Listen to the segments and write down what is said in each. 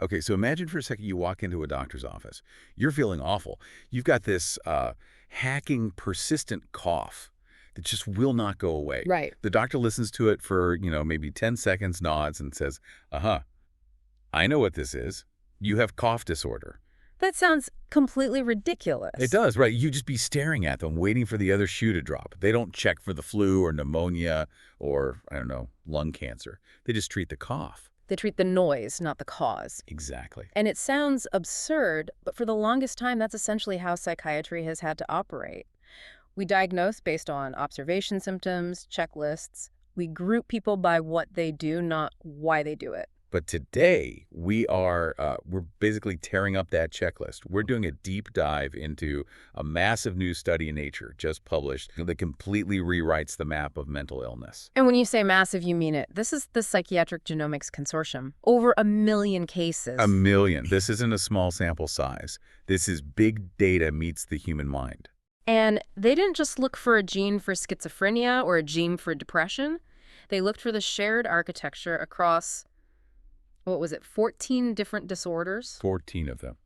Okay, so imagine for a second you walk into a doctor's office. You're feeling awful. You've got this hacking, persistent cough that just will not go away. Right. The doctor listens to it for, maybe 10 seconds, nods, and says, uh-huh, I know what this is. You have cough disorder. That sounds completely It ridiculous. does, right? You just be staring at them, waiting for the other shoe to drop. They don't check for the flu or pneumonia or, I don't know, lung cancer. They just treat the cough. They treat the noise, not the cause. Exactly. And it sounds absurd, but for the longest time, that's essentially how psychiatry has had to operate. We diagnose based on observation symptoms, checklists. We group people by what they do, not why they do it. But today, we're basically tearing up that checklist. We're doing a deep dive into a massive new study in Nature just published that completely rewrites the map of mental illness. And when you say massive, you mean it. This is the Psychiatric Genomics Consortium. Over 1 million cases. 1 million. This isn't a small sample size. This is big data meets the human mind. And they didn't just look for a gene for schizophrenia or a gene for depression. They looked for the shared architecture across, 14 different disorders? 14 of them.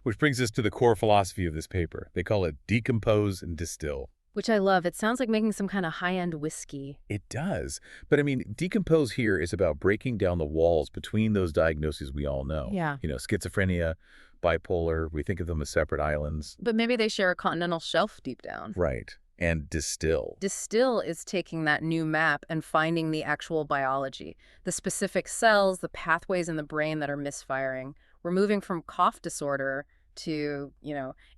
Which brings us to the core philosophy of this paper. They call it decompose and distill. Which I love. It sounds like making some kind of high-end whiskey. It does. But I mean, decompose here is about breaking down the walls between those diagnoses we all know. Yeah. Schizophrenia, bipolar, we think of them as separate islands. But maybe they share a continental shelf deep down. Right. And distill. Distill is taking that new map and finding the actual biology, the specific cells, the pathways in the brain that are misfiring. We're moving from cough disorder to,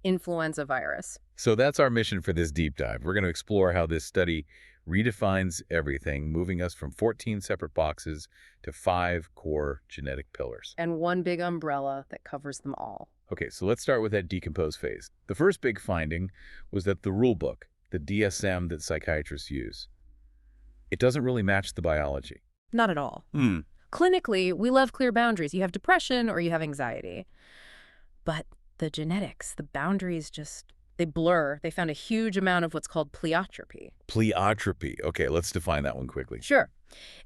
influenza virus. So that's our mission for this deep dive. We're going to explore how this study redefines everything, moving us from 14 separate boxes to 5 core genetic pillars. And one big umbrella that covers them all. Okay, so let's start with that decompose phase. The first big finding was that the rule book, the DSM that psychiatrists use, it doesn't really match the biology. Not at all. Clinically, we love clear boundaries. You have depression or you have anxiety. But the genetics, the boundaries they blur. They found a huge amount of what's called pleiotropy. Pleiotropy. Okay, let's define that one quickly. Sure.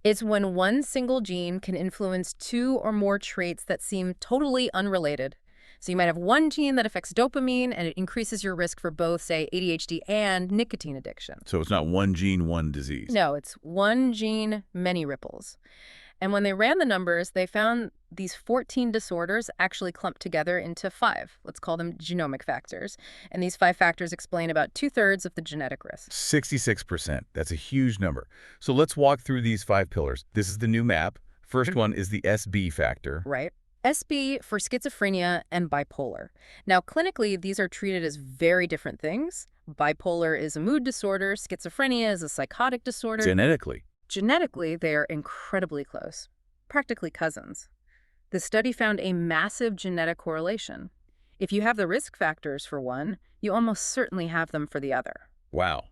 It's when one single gene can influence 2 or more traits that seem totally unrelated. So you might have one gene that affects dopamine, and it increases your risk for both, say, ADHD and nicotine addiction. So it's not one gene, one disease. No, it's one gene, many ripples. And when they ran the numbers, they found these 14 disorders actually clumped together into 5. Let's call them genomic factors. And these 5 factors explain about 2/3 of the genetic risk. 66%. That's a huge number. So let's walk through these 5 pillars. This is the new map. First one is the SB factor. Right. SB for schizophrenia and bipolar. Now, clinically, these are treated as very different things. Bipolar is a mood disorder. Schizophrenia is a psychotic disorder. Genetically, they are incredibly close, practically cousins. The study found a massive genetic correlation. If you have the risk factors for one, you almost certainly have them for the other. Wow.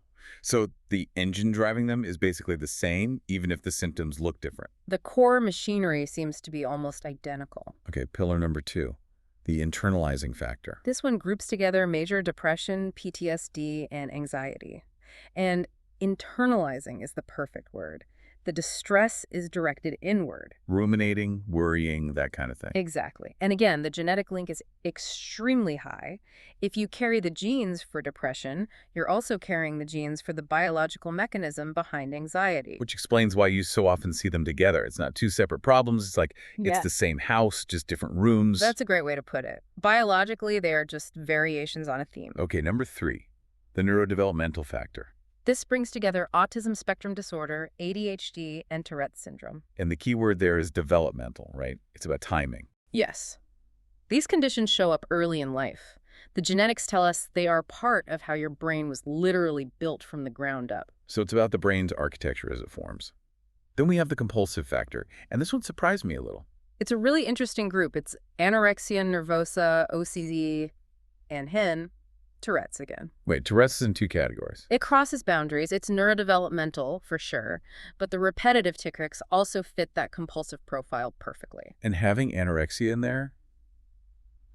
So the engine driving them is basically the same, even if the symptoms look different. The core machinery seems to be almost identical. Okay, pillar number 2, the internalizing factor. This one groups together major depression, PTSD, and anxiety. And internalizing is the perfect word. The distress is directed inward. Ruminating, worrying, that kind of thing. Exactly. And again, the genetic link is extremely high. If you carry the genes for depression, you're also carrying the genes for the biological mechanism behind anxiety. Which explains why you so often see them together. It's not 2 separate problems. It's like it's the same house, just different rooms. That's a great way to put it. Biologically, they are just variations on a theme. Okay, number 3, the neurodevelopmental factor. This brings together autism spectrum disorder, ADHD, and Tourette's syndrome. And the key word there is developmental, right? It's about timing. Yes. These conditions show up early in life. The genetics tell us they are part of how your brain was literally built from the ground up. So it's about the brain's architecture as it forms. Then we have the compulsive factor, and this one surprised me a little. It's a really interesting group. It's anorexia nervosa, OCD, and HEN, Tourette's again. Wait, Tourette's is in 2 categories. It crosses boundaries. It's neurodevelopmental, for sure, but the repetitive tics also fit that compulsive profile perfectly. And having anorexia in there,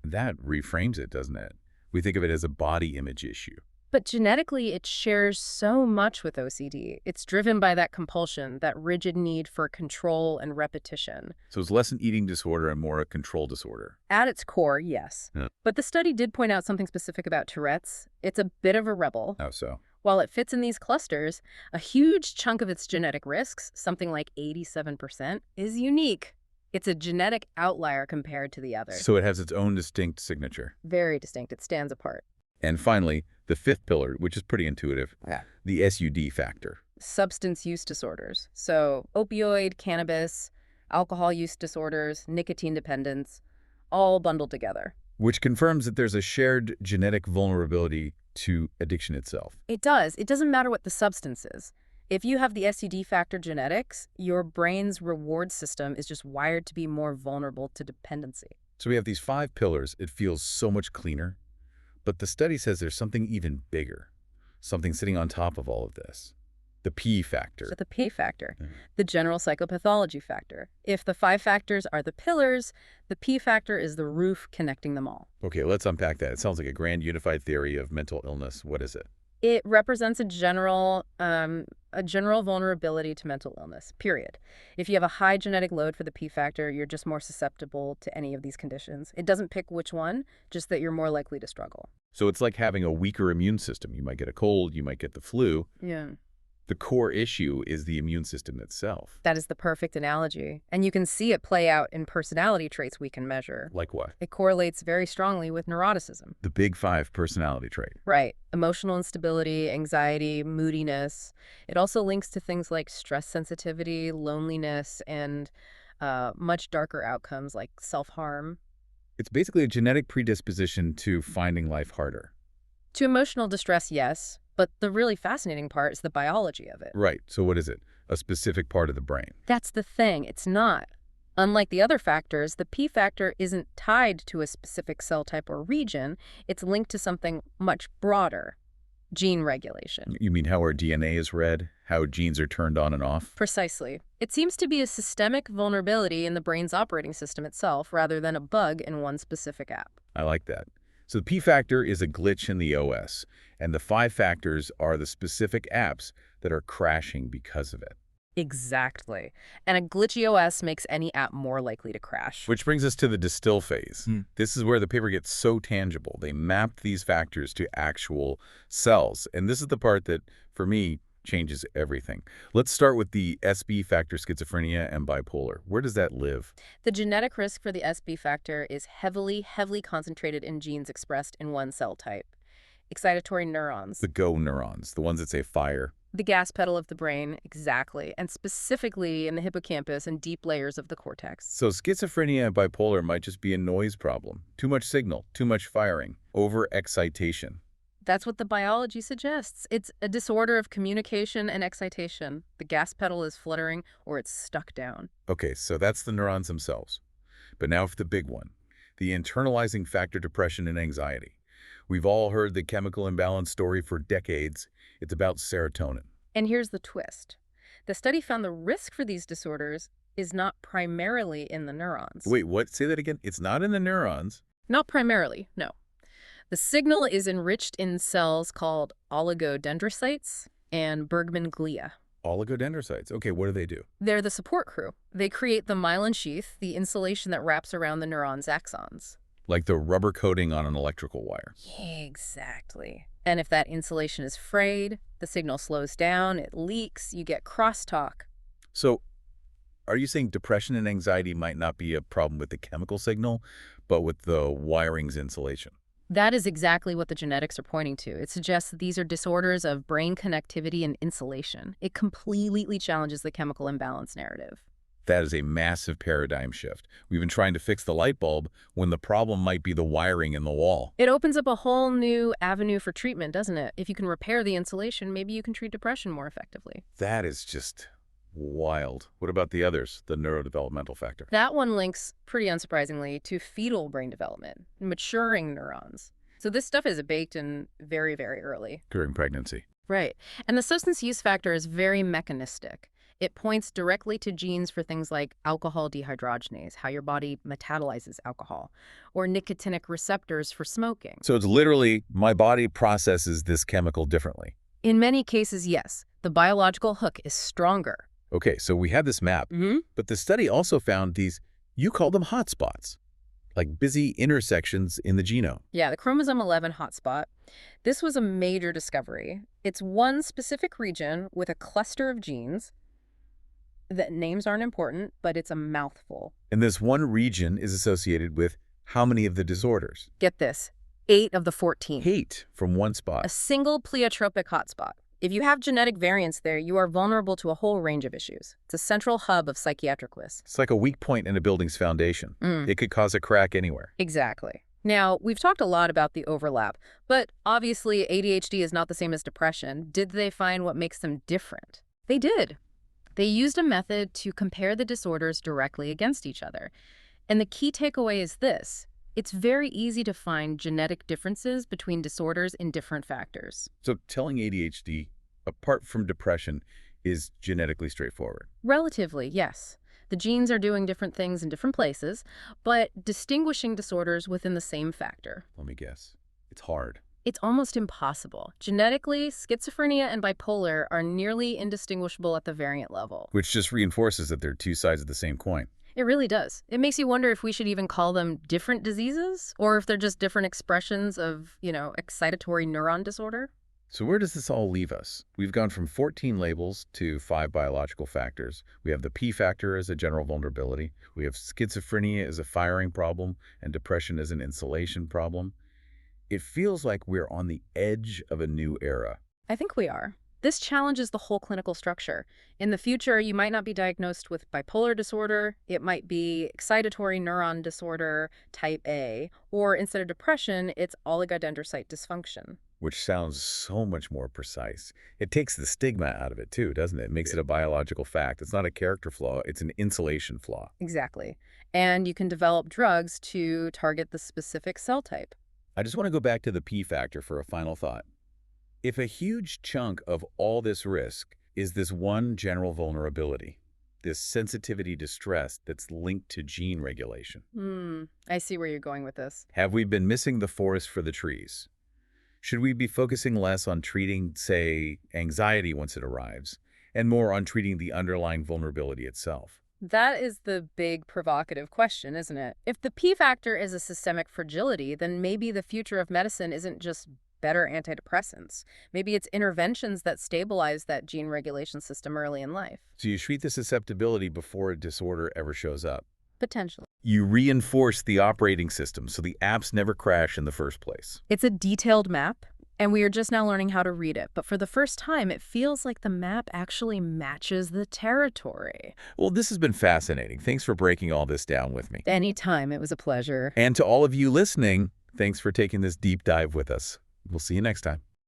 that reframes it, doesn't it? We think of it as a body image issue. But genetically, it shares so much with OCD. It's driven by that compulsion, that rigid need for control and repetition. So it's less an eating disorder and more a control disorder. At its core, yes. Yeah. But the study did point out something specific about Tourette's. It's a bit of a rebel. How so? While it fits in these clusters, a huge chunk of its genetic risks, something like 87%, is unique. It's a genetic outlier compared to the others. So it has its own distinct signature. Very distinct. It stands apart. And finally, the fifth pillar, which is pretty intuitive, the SUD factor. Substance use disorders. So opioid, cannabis, alcohol use disorders, nicotine dependence, all bundled together. Which confirms that there's a shared genetic vulnerability to addiction itself. It does. It doesn't matter what the substance is. If you have the SUD factor genetics, your brain's reward system is just wired to be more vulnerable to dependency. So we have these 5 pillars. It feels so much cleaner. But the study says there's something even bigger, something sitting on top of all of this. The P factor. So the P factor, the general psychopathology factor. If the 5 factors are the pillars, the P factor is the roof connecting them all. Okay, let's unpack that. It sounds like a grand unified theory of mental illness. What is it? It represents a general vulnerability to mental illness, period. If you have a high genetic load for the P factor, you're just more susceptible to any of these conditions. It doesn't pick which one, just that you're more likely to struggle. So it's like having a weaker immune system. You might get a cold, you might get the flu. Yeah. The core issue is the immune system itself. That is the perfect analogy. And you can see it play out in personality traits we can measure. Like what? It correlates very strongly with neuroticism. The big 5 personality trait. Right. Emotional instability, anxiety, moodiness. It also links to things like stress sensitivity, loneliness, and much darker outcomes like self-harm. It's basically a genetic predisposition to finding life harder. To emotional distress, yes. But the really fascinating part is the biology of it. Right. So what is it? A specific part of the brain. That's the thing. It's not. Unlike the other factors, the P factor isn't tied to a specific cell type or region. It's linked to something much broader. Gene regulation. You mean how our DNA is read? How genes are turned on and off? Precisely. It seems to be a systemic vulnerability in the brain's operating system itself rather than a bug in one specific app. I like that. So the P factor is a glitch in the OS, and the 5 factors are the specific apps that are crashing because of it. Exactly. And a glitchy OS makes any app more likely to crash. Which brings us to the distill phase. This is where the paper gets so tangible. They mapped these factors to actual cells. And this is the part that, for me, changes everything. Let's start with the SB factor, schizophrenia and bipolar. Where does that live? The genetic risk for the SB factor is heavily concentrated in genes expressed in one cell type. Excitatory neurons. The go neurons, the ones that say fire. The gas pedal of the brain, exactly, and specifically in the hippocampus and deep layers of the cortex. So schizophrenia and bipolar might just be a noise problem. Too much signal, too much firing, overexcitation. That's what the biology suggests. It's a disorder of communication and excitation. The gas pedal is fluttering or it's stuck down. Okay, so that's the neurons themselves. But now for the big one, the internalizing factor depression and anxiety. We've all heard the chemical imbalance story for decades. It's about serotonin. And here's the twist. The study found the risk for these disorders is not primarily in the neurons. Wait, what? Say that again? It's not in the neurons. Not primarily, no. The signal is enriched in cells called oligodendrocytes and Bergman glia. Oligodendrocytes. Okay, what do they do? They're the support crew. They create the myelin sheath, the insulation that wraps around the neuron's axons. Like the rubber coating on an electrical wire. Exactly. And if that insulation is frayed, the signal slows down, it leaks, you get crosstalk. So, are you saying depression and anxiety might not be a problem with the chemical signal, but with the wiring's insulation? That is exactly what the genetics are pointing to. It suggests that these are disorders of brain connectivity and insulation. It completely challenges the chemical imbalance narrative. That is a massive paradigm shift. We've been trying to fix the light bulb when the problem might be the wiring in the wall. It opens up a whole new avenue for treatment, doesn't it? If you can repair the insulation, maybe you can treat depression more effectively. That is just wild. What about the others, the neurodevelopmental factor? That one links, pretty unsurprisingly, to fetal brain development, maturing neurons. So this stuff is baked in very, very early. During pregnancy. Right. And the substance use factor is very mechanistic. It points directly to genes for things like alcohol dehydrogenase, how your body metabolizes alcohol, or nicotinic receptors for smoking. So it's literally my body processes this chemical differently. In many cases, yes, the biological hook is stronger. Okay, so we have this map, but the study also found these, you call them hotspots, like busy intersections in the genome. Yeah, the chromosome 11 hotspot. This was a major discovery. It's one specific region with a cluster of genes that names aren't important, but it's a mouthful. And this one region is associated with how many of the disorders? Get this, 8 of the 14. 8 from one A spot. single pleiotropic hotspot. If you have genetic variants there, you are vulnerable to a whole range of issues. It's a central hub of psychiatric risk. It's like a weak point in a building's foundation. It could cause a crack anywhere. Exactly. Now, we've talked a lot about the overlap, but obviously ADHD is not the same as depression. Did they find what makes them different? They did. They used a method to compare the disorders directly against each other. And the key takeaway is this. It's very easy to find genetic differences between disorders in different factors. So telling ADHD, apart from depression, is genetically straightforward. Relatively, yes. The genes are doing different things in different places, but distinguishing disorders within the same factor. Let me guess. It's hard. It's almost impossible. Genetically, schizophrenia and bipolar are nearly indistinguishable at the variant level. Which just reinforces that they're two sides of the same coin. It really does. It makes you wonder if we should even call them different diseases, or if they're just different expressions of, excitatory neuron disorder. So where does this all leave us? We've gone from 14 labels to 5 biological factors. We have the P factor as a general vulnerability. We have schizophrenia as a firing problem and depression as an insulation problem. It feels like we're on the edge of a new era. I think we are. This challenges the whole clinical structure. In the future, you might not be diagnosed with bipolar disorder. It might be excitatory neuron disorder type A, or instead of depression, it's oligodendrocyte dysfunction. Which sounds so much more precise. It takes the stigma out of it too, doesn't it? It makes it a biological fact. It's not a character flaw, it's an insulation flaw. Exactly. And you can develop drugs to target the specific cell type. I just want to go back to the P factor for a final thought. If a huge chunk of all this risk is this one general vulnerability, this sensitivity to stress that's linked to gene regulation. I see where you're going with this. Have we been missing the forest for the trees? Should we be focusing less on treating, say, anxiety once it arrives, and more on treating the underlying vulnerability itself? That is the big provocative question, isn't it? If the P factor is a systemic fragility, then maybe the future of medicine isn't just better antidepressants. Maybe it's interventions that stabilize that gene regulation system early in life. So you treat the susceptibility before a disorder ever shows up. Potentially. You reinforce the operating system so the apps never crash in the first place. It's a detailed map, and we are just now learning how to read it. But for the first time, it feels like the map actually matches the territory. Well, this has been fascinating. Thanks for breaking all this down with me. Anytime. It was a pleasure. And to all of you listening, thanks for taking this deep dive with us. We'll see you next time.